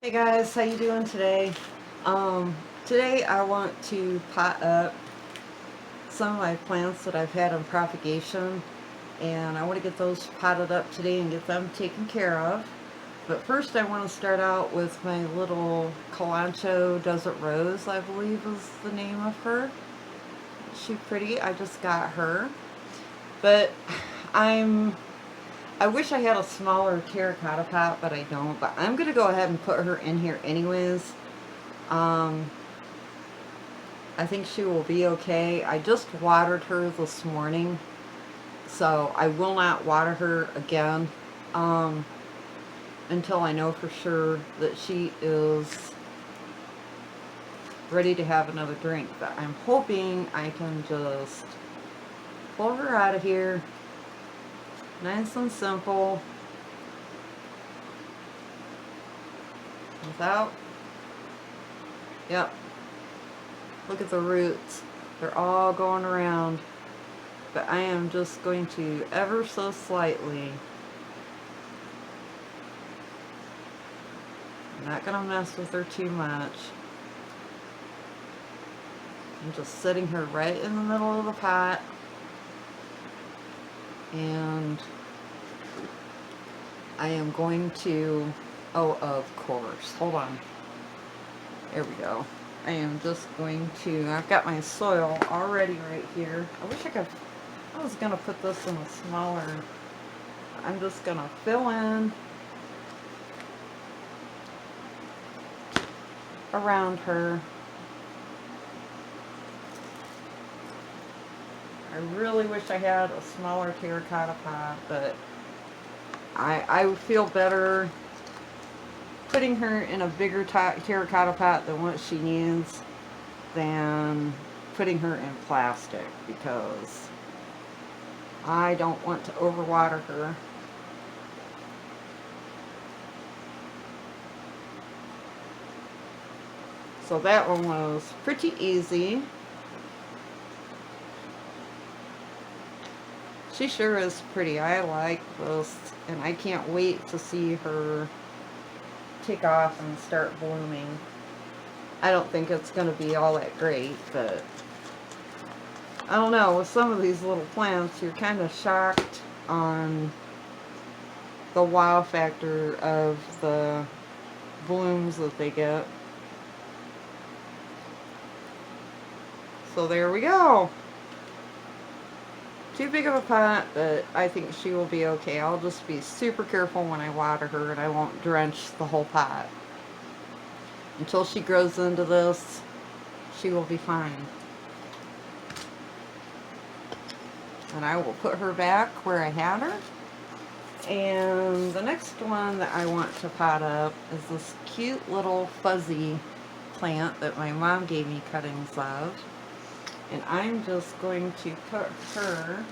Hey guys, how you doing today? Today I want to pot up some of my plants that I've had on propagation, and I want to get those potted up today and get them taken care of. But first I want to start out with my little kalanchoe desert rose, I believe is the name of her. She's pretty. I just got her. But I wish I had a smaller terracotta pot, but I don't. But I'm going to go ahead and put her in here anyways. Um, I think she will be okay. I just watered her this morning, so I will not water her again um, until I know for sure that she is ready to have another drink. But I'm hoping I can just pull her out of here, nice and simple, without, yep, look at the roots. They're all going around. But I am just going to ever so slightly. I'm not going to mess with her too much. I'm just setting her right in the middle of the pot. And I am going to, oh, of course, hold on. There we go. I am just going to, I've got my soil already right here. I was going to put this in a smaller, I'm just going to fill in around her. I really wish I had a smaller terracotta pot, but I would feel better putting her in a bigger terracotta pot than what she needs than putting her in plastic, because I don't want to overwater her. So that one was pretty easy. She sure is pretty. I like this, and I can't wait to see her take off and start blooming. I don't think it's going to be all that great, but I don't know. With some of these little plants, you're kind of shocked on the wow factor of the blooms that they get. So there we go. Too big of a pot, but I think she will be okay. I'll just be super careful when I water her, and I won't drench the whole pot. Until she grows into this, she will be fine. And I will put her back where I had her. And the next one that I want to pot up is this cute little fuzzy plant that my mom gave me cuttings of. And I'm just going to put her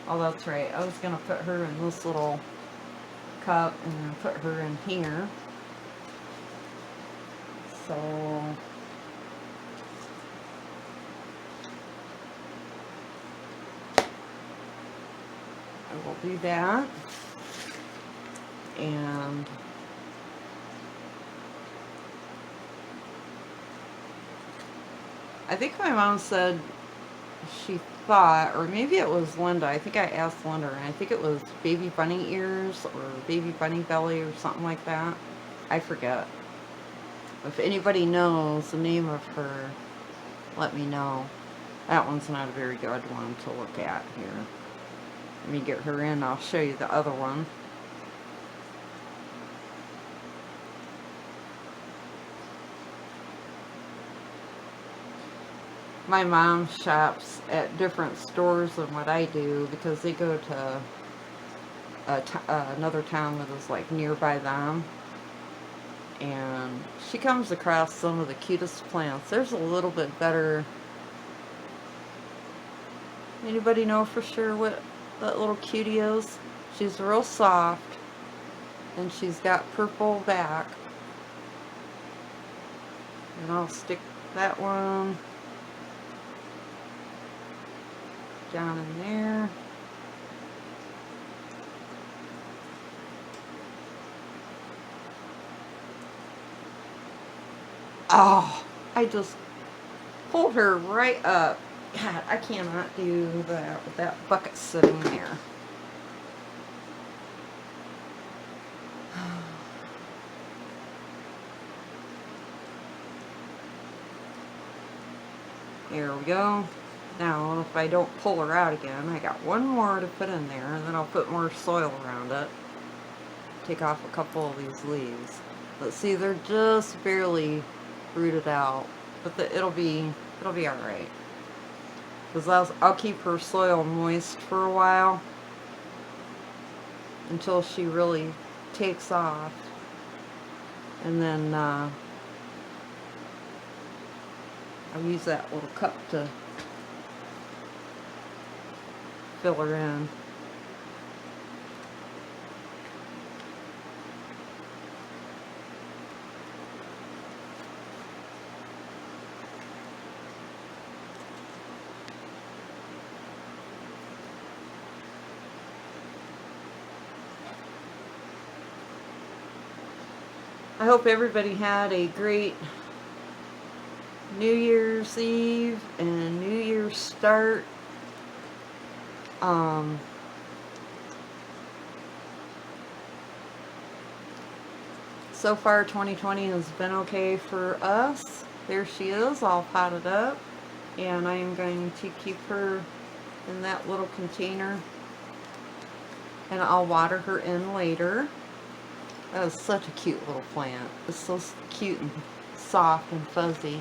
oh, that's right. I was going to put her in this little cup and then put her in here. So I will do that. And I think my mom said she thought, or maybe it was Linda, I think I asked Linda, and I think it was baby bunny ears or baby bunny belly or something like that. I forget. If anybody knows the name of her, let me know. That one's not a very good one to look at here. Let me get her in, I'll show you the other one. My mom shops at different stores than what I do, because they go to another town that is like nearby them. And she comes across some of the cutest plants. There's a little bit better. Anybody know for sure what that little cutie is? She's real soft, and she's got purple back. And I'll stick that one down in there. Oh, I just pulled her right up. God, I cannot do that with that bucket sitting there. There we go. Now, if I don't pull her out again, I got one more to put in there, and then I'll put more soil around it. Take off a couple of these leaves. Let's see, they're just barely rooted out, but it'll be all right. Because I'll keep her soil moist for a while until she really takes off, and then I'll use that little cup to fill her in. I hope everybody had a great New Year's Eve and New Year's start. So far 2020 has been okay for us. There she is, all potted up, and I am going to keep her in that little container, and I'll water her in later. That was such a cute little plant. It's so cute and soft and fuzzy.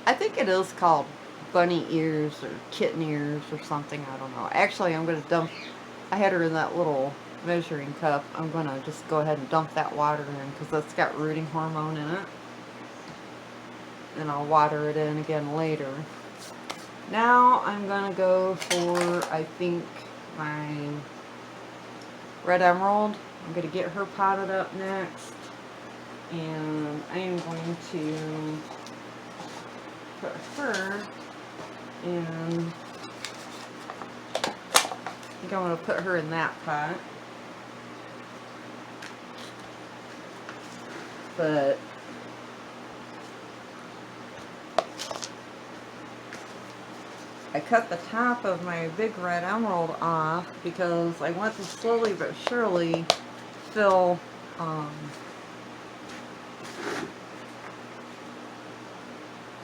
I think it is called bunny ears or kitten ears or something. I don't know. Actually, I'm going to dump. I had her in that little measuring cup. I'm going to just go ahead and dump that water in because that's got rooting hormone in it. And I'll water it in again later. Now I'm going to go for, I think, my red emerald. I'm going to get her potted up next, and I am going to put her in, I think I'm going to put her in that pot, but I cut the top of my big red emerald off because I want to slowly but surely fill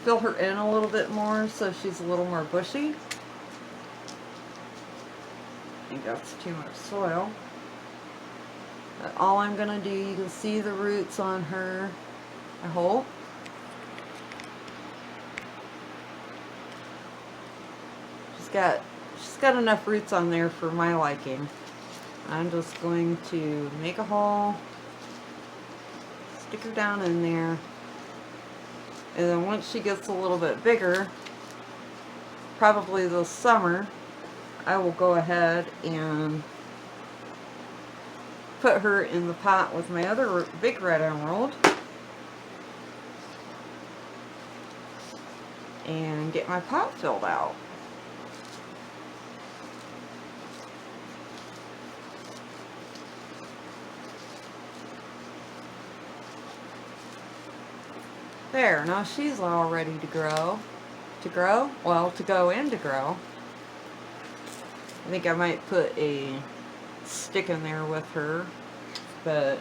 her in a little bit more so she's a little more bushy. I think that's too much soil. But all I'm going to do, you can see the roots on her, I hope. She's got enough roots on there for my liking. I'm just going to make a hole, stick her down in there, and then once she gets a little bit bigger, probably this summer, I will go ahead and put her in the pot with my other big red emerald and get my pot filled out. There, now she's all ready to grow. Well, to go and to grow. I think I might put a stick in there with her, and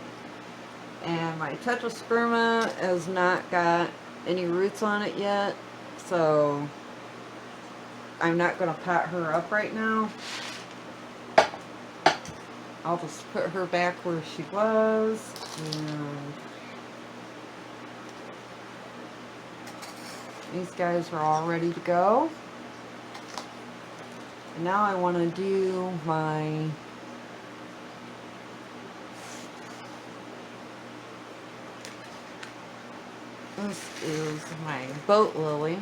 my tetrasperma has not got any roots on it yet, so I'm not going to pot her up right now. I'll just put her back where she was, and these guys are all ready to go. And now I want to do my this is my boat lily,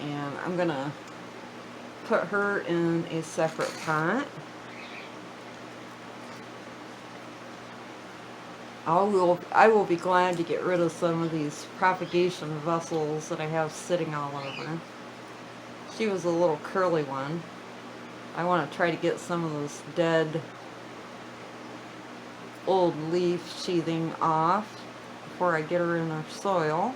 and I'm gonna put her in a separate pot. I will be glad to get rid of some of these propagation vessels that I have sitting all over. She was a little curly one. I want to try to get some of those dead old leaf sheathing off before I get her in her soil.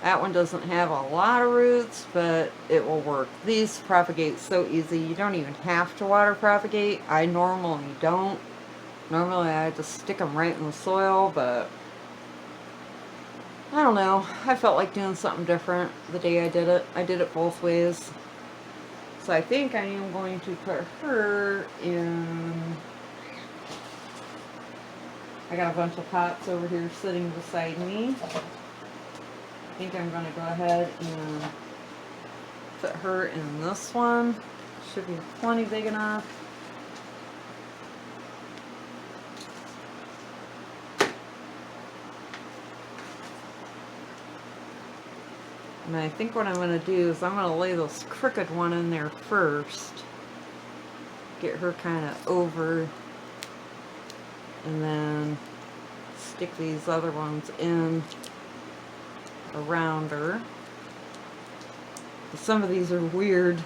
That one doesn't have a lot of roots, but it will work. These propagate so easy. You don't even have to water propagate. I normally don't. Normally I just stick them right in the soil, but I don't know. I felt like doing something different the day I did it. I did it both ways. So I think I am going to put her in... I got a bunch of pots over here sitting beside me. I think I'm going to go ahead and put her in this one. Should be plenty big enough. And I think what I'm going to do is I'm going to lay this crooked one in there first. Get her kind of over. And then stick these other ones in around her. Some of these are weird,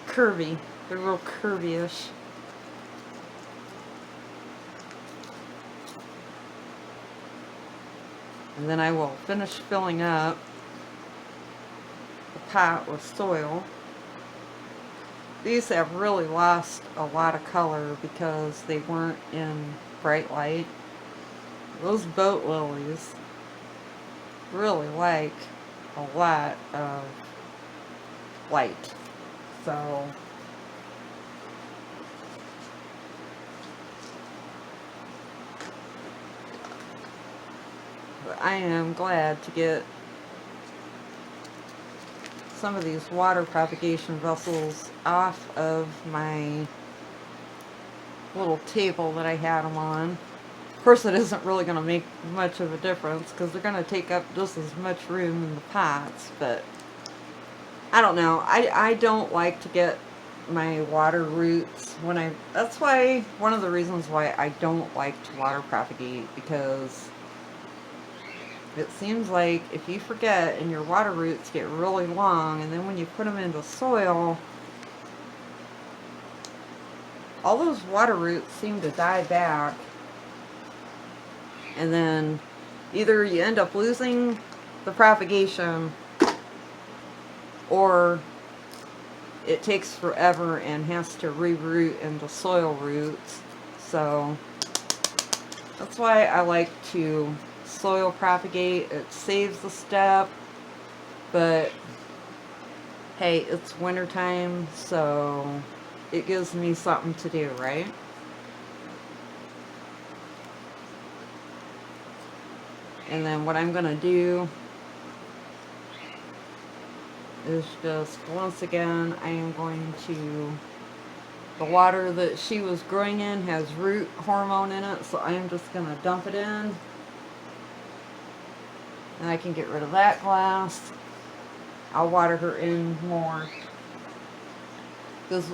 curvy. They're real curvy-ish. And then I will finish filling up the pot with soil. These have really lost a lot of color because they weren't in bright light. Those boat lilies really like a lot of light. So but I am glad to get some of these water propagation vessels off of my little table that I had them on. Of course, it isn't really going to make much of a difference because they're going to take up just as much room in the pots, but I don't know. I don't like to get my water roots when that's why, one of the reasons why I don't like to water propagate, because it seems like if you forget and your water roots get really long, and then when you put them into soil, all those water roots seem to die back. And then either you end up losing the propagation, or it takes forever and has to reroot into soil roots. So that's why I like to soil propagate. It saves the step, but hey, it's wintertime, so it gives me something to do, right? And then what I'm going to do is just, once again, I am going to, the water that she was growing in has root hormone in it, so I am just going to dump it in. And I can get rid of that glass. I'll water her in more. Because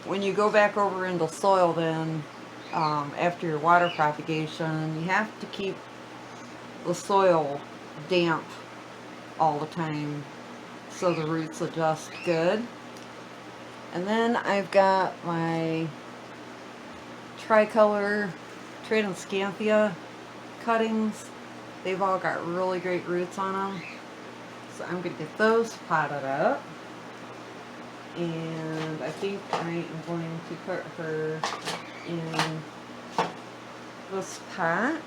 when you go back over into soil then, after your water propagation, you have to keep the soil damp all the time so the roots adjust good. And then I've got my tricolor Tradescanthia cuttings. They've all got really great roots on them, so I'm going to get those potted up. And I think I am going to put her in this pot.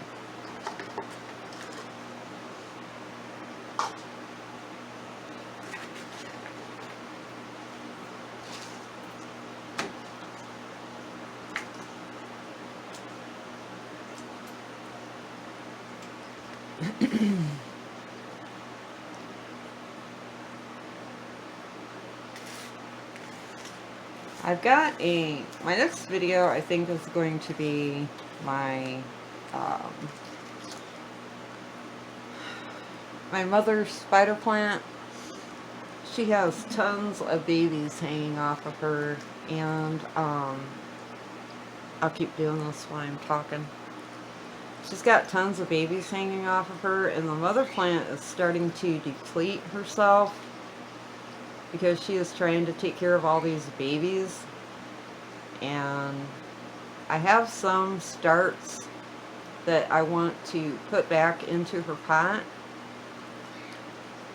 I've got my next video I think is going to be my my mother's spider plant. she has tons of babies hanging off of her, and I'll keep doing this while I'm talking. She's got tons of babies hanging off of her, and the mother plant is starting to deplete herself because she is trying to take care of all these babies. And I have some starts that I want to put back into her pot.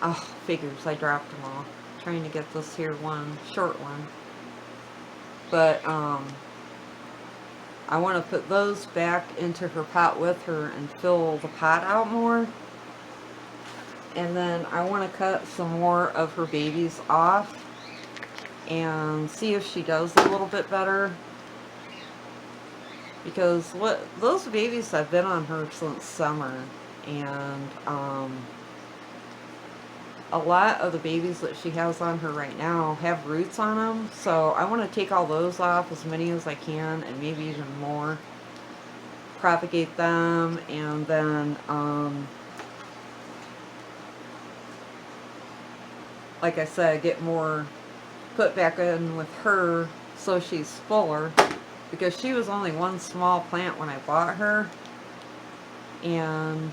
Oh, figures, I dropped them all. Trying to get this here one, short one. But, I want to put those back into her pot with her and fill the pot out more. And then I want to cut some more of her babies off and see if she does a little bit better. Because those babies have been on her since summer, and a lot of the babies that she has on her right now have roots on them, so I want to take all those off, as many as I can, and maybe even more. Propagate them, and then, like I said, get more put back in with her so she's fuller, because she was only one small plant when I bought her, and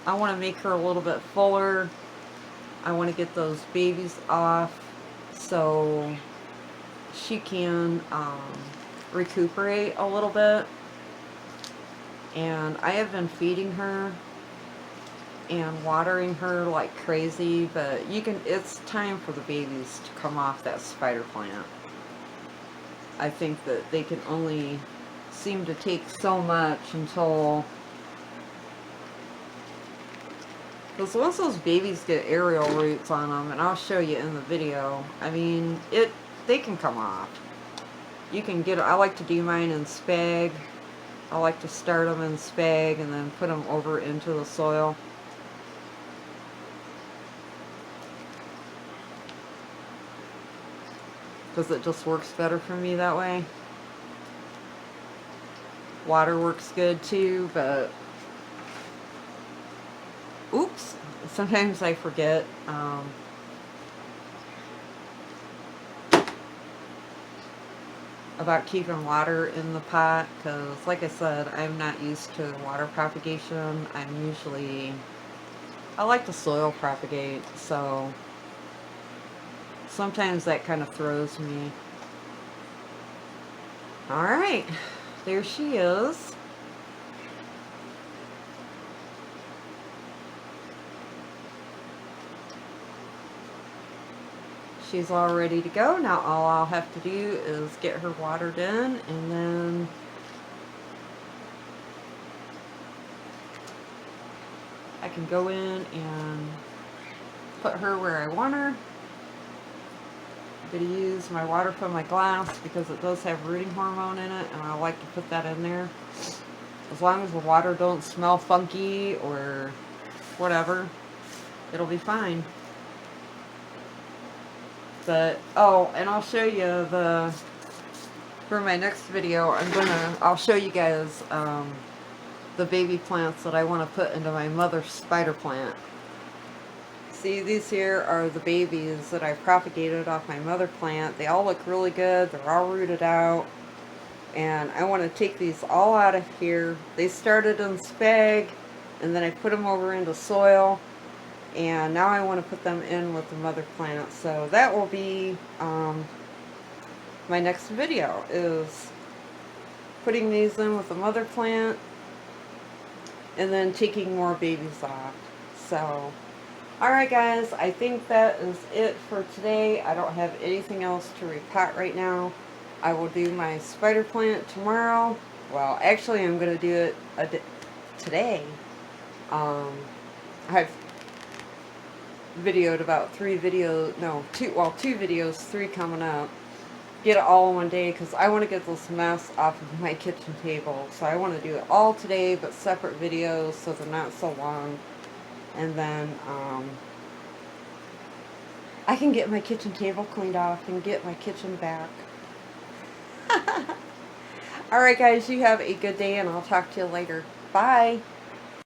I want to make her a little bit fuller. I want to get those babies off so she can recuperate a little bit. And I have been feeding her and watering her like crazy, but it's time for the babies to come off that spider plant. I think that they can only seem to take so much until, because once those babies get aerial roots on them, and I'll show you in the video, I mean, they can come off. You can get, I like to do mine in spag. I like to start them in spag and then put them over into the soil. Because it just works better for me that way. Water works good too, but oops, sometimes I forget. About keeping water in the pot, because like I said, I'm not used to water propagation. I like to soil propagate, so sometimes that kind of throws me. Alright, there she is. She's all ready to go. Now all I'll have to do is get her watered in, and then I can go in and put her where I want her. I'm going to use my water from my glass because it does have rooting hormone in it, and I like to put that in there. As long as the water don't smell funky or whatever, it'll be fine. But, oh, and I'll show you for my next video, I'll show you guys, the baby plants that I want to put into my mother spider plant. See, these here are the babies that I propagated off my mother plant. They all look really good. They're all rooted out. And I want to take these all out of here. They started in spag, and then I put them over into soil. And now I want to put them in with the mother plant. So that will be my next video, is putting these in with the mother plant and then taking more babies off. So, alright guys, I think that is it for today. I don't have anything else to repot right now. I will do my spider plant tomorrow. Well, actually I'm going to do it today. I've videoed about two videos, 3 coming up. Get it all in one day because I want to get this mess off of my kitchen table. So I want to do it all today, but separate videos so they're not so long. And then I can get my kitchen table cleaned off and get my kitchen back. Alright guys, you have a good day, and I'll talk to you later. Bye!